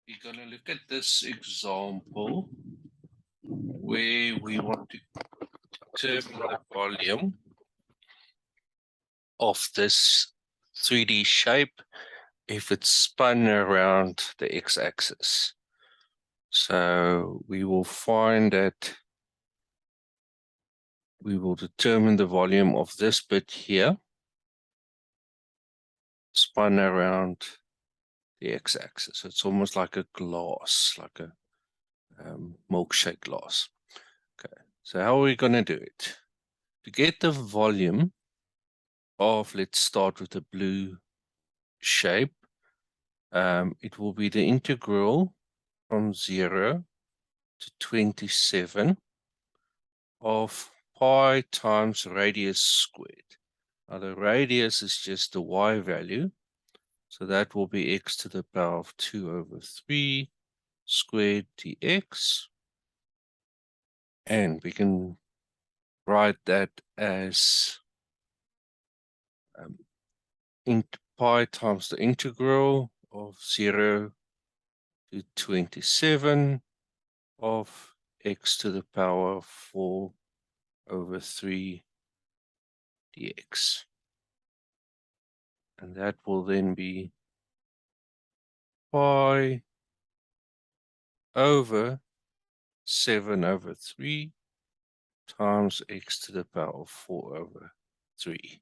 We're going to look at this example where we want to determine the volume of this 3D shape if it's spun around the x-axis. So we will find that we will determine the volume of this bit here spun around the x-axis. So it's almost like a glass, like a milkshake glass. Okay, so how are we going to do it? To get the volume of, let's start with the blue shape. It will be the integral from 0 to 27 of pi times radius squared. Now the radius is just the y value, so that will be x to the power of 2 over 3 squared dx. And we can write that as pi times the integral of 0 to 27 of x to the power of 4 over 3 dx. And that will then be pi over 7 over 3 times x to the power of 4 over 3.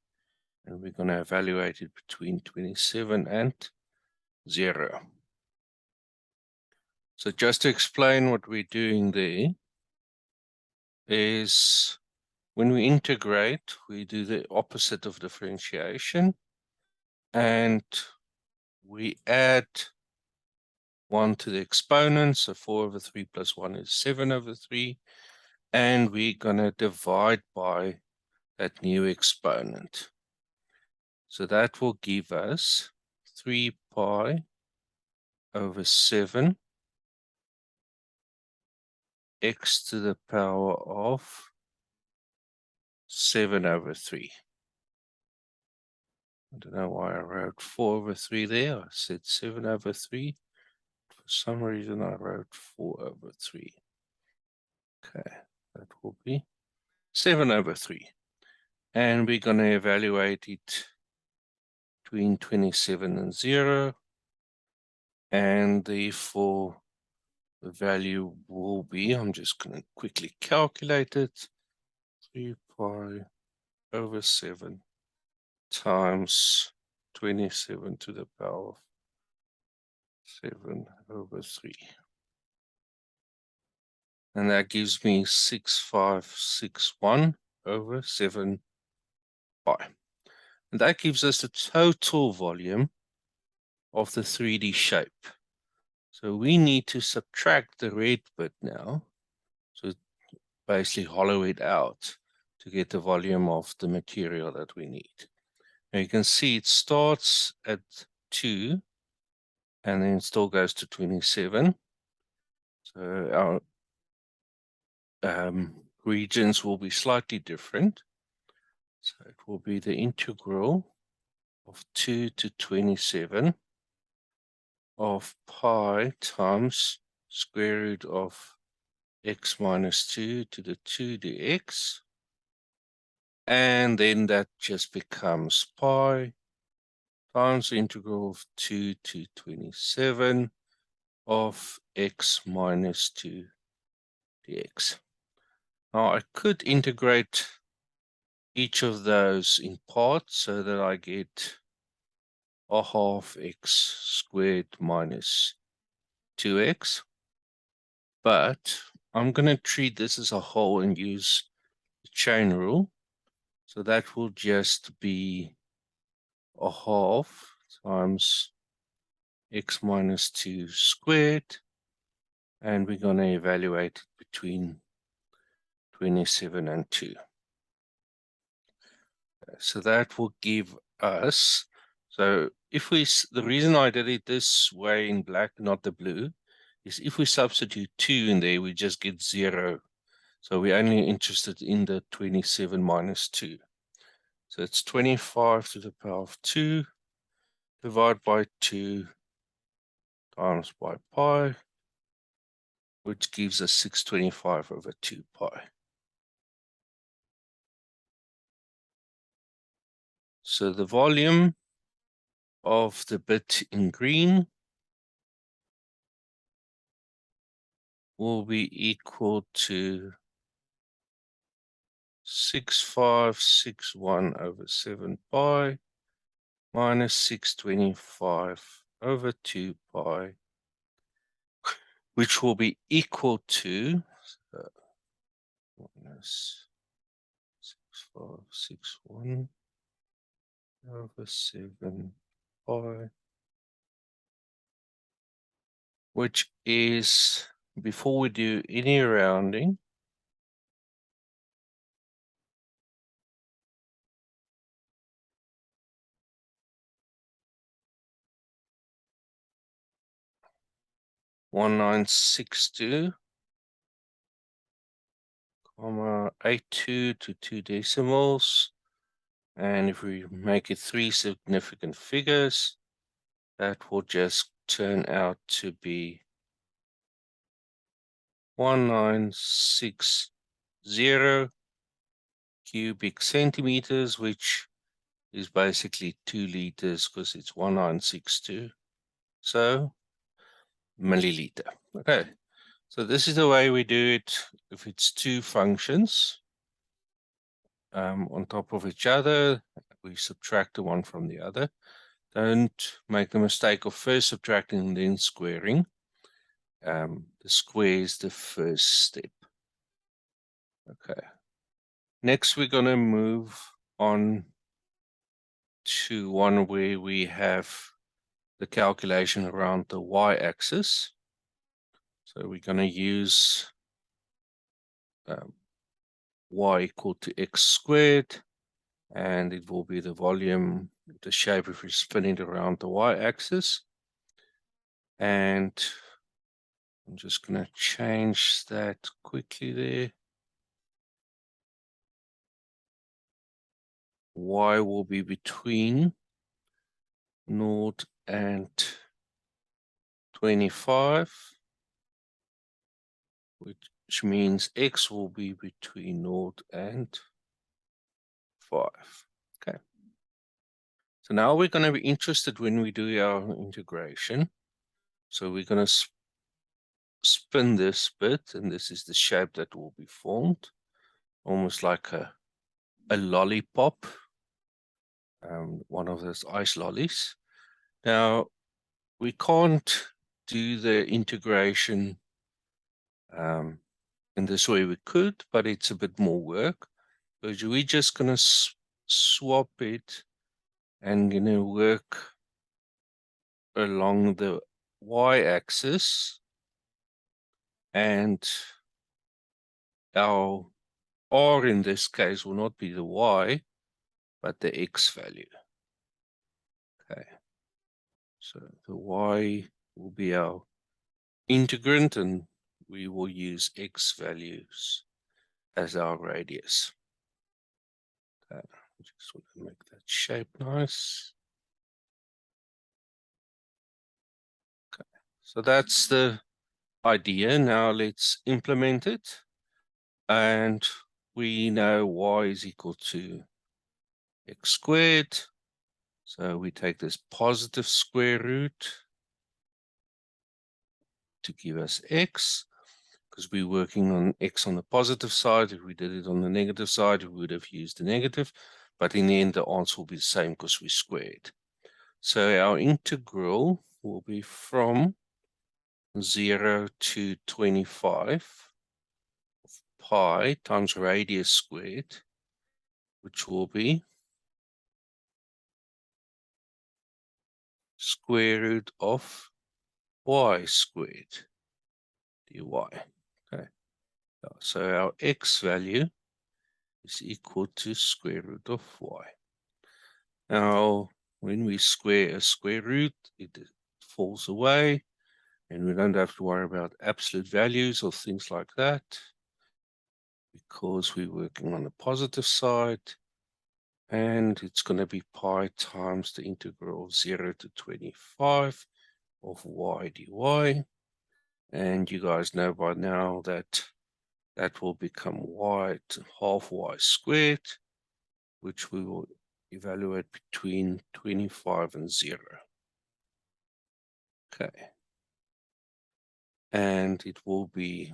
And we're going to evaluate it between 27 and 0. So just to explain what we're doing there is when we integrate, we do the opposite of differentiation and we add 1 to the exponent. So 4 over 3 plus 1 is 7 over 3. And we're going to divide by that new exponent. So that will give us 3 pi over 7 x to the power of 7 over 3. I don't know why I wrote 4 over 3 there. I said 7 over 3. For some reason I wrote 4 over 3. Okay, that will be 7 over 3. And we're going to evaluate it between 27 and 0. And therefore, the value will be, I'm just going to quickly calculate it, 3 pi over 7 times 27 to the power of 7 over 3. And that gives me 6561 over 7 pi. And that gives us the total volume of the 3D shape. So we need to subtract the red bit now. So basically hollow it out to get the volume of the material that we need. Now you can see it starts at 2 and then still goes to 27. So our regions will be slightly different. So it will be the integral of 2 to 27 of pi times square root of x minus 2 to the 2 dx. And then that just becomes pi times the integral of 2 to 27 of x minus 2 dx. Now I could integrate each of those in parts so that I get a half x squared minus 2x. But I'm going to treat this as a whole and use the chain rule. So that will just be a half times x minus 2 squared. And we're going to evaluate it between 27 and 2. So that will give us, so if we, the reason I did it this way in black, not the blue, is if we substitute 2 in there, we just get 0. So we're only interested in the 27 minus 2. So it's 25 to the power of 2 divided by 2 times by pi, which gives us 625 over 2 pi. So the volume of the bit in green will be equal to 6561 over 7 pi minus 625 over 2 pi, which will be equal to minus 6561 over 7 pi, which is, before we do any rounding, (1962, 82 to 2 decimals. And if we make it 3 significant figures, that will just turn out to be 1960 cubic centimeters, which is basically 2 liters because it's 1962. So milliliter. Okay, so this is the way we do it if it's two functions on top of each other. We subtract the one from the other. Don't make the mistake of first subtracting and then squaring. The square is the first step. Okay. Next, we're going to move on to one where we have the calculation around the y-axis. So we're going to use y equal to x squared, and it will be the volume, the shape if we spin it around the y-axis. And I'm just going to change that quickly there. Y will be between 0 and 25, which means x will be between 0 and 5. Okay. So now we're going to be interested when we do our integration. So we're going to spin this bit, and this is the shape that will be formed, almost like a lollipop, one of those ice lollies. Now, we can't do the integration in this way we could, but it's a bit more work. So we're just going to swap it and work along the y-axis, and our r in this case will not be the y, but the x value. Okay, so the y will be our integrand, and we will use x values as our radius. Okay, I just want to make that shape nice. Okay, so that's the idea. Now let's implement it. And we know y is equal to x squared. So we take this positive square root to give us x, because we're working on x on the positive side. If we did it on the negative side, we would have used the negative. But in the end, the answer will be the same because we squared. So our integral will be from 0 to 25 pi times radius squared, which will be square root of y squared dy. Okay, so our x value is equal to square root of y. Now, when we square a square root, it falls away, and we don't have to worry about absolute values or things like that, because we're working on the positive side, and it's going to be pi times the integral of 0 to 25, of y dy. And you guys know by now that that will become y to half y squared, which we will evaluate between 25 and 0. Okay. And it will be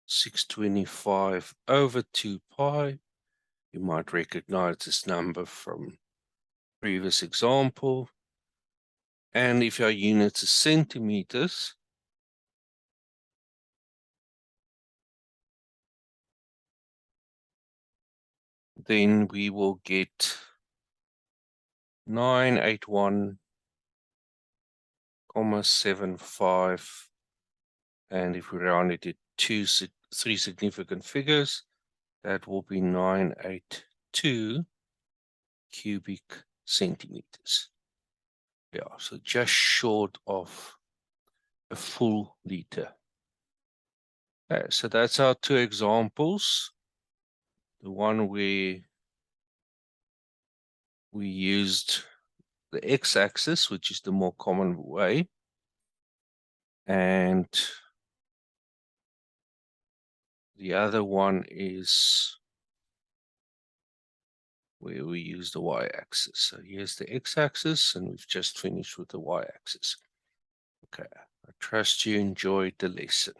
625 over 2 pi. You might recognize this number from previous example. And if our unit is centimeters, then we will get 981.75. And if we round it to three significant figures, that will be 982 cubic centimeters. Yeah, so just short of a full liter. Okay, so that's our two examples. The one where we used the x-axis, which is the more common way, and the other one is where we use the y-axis. So here's the x-axis, and we've just finished with the y-axis. Okay, I trust you enjoyed the lesson.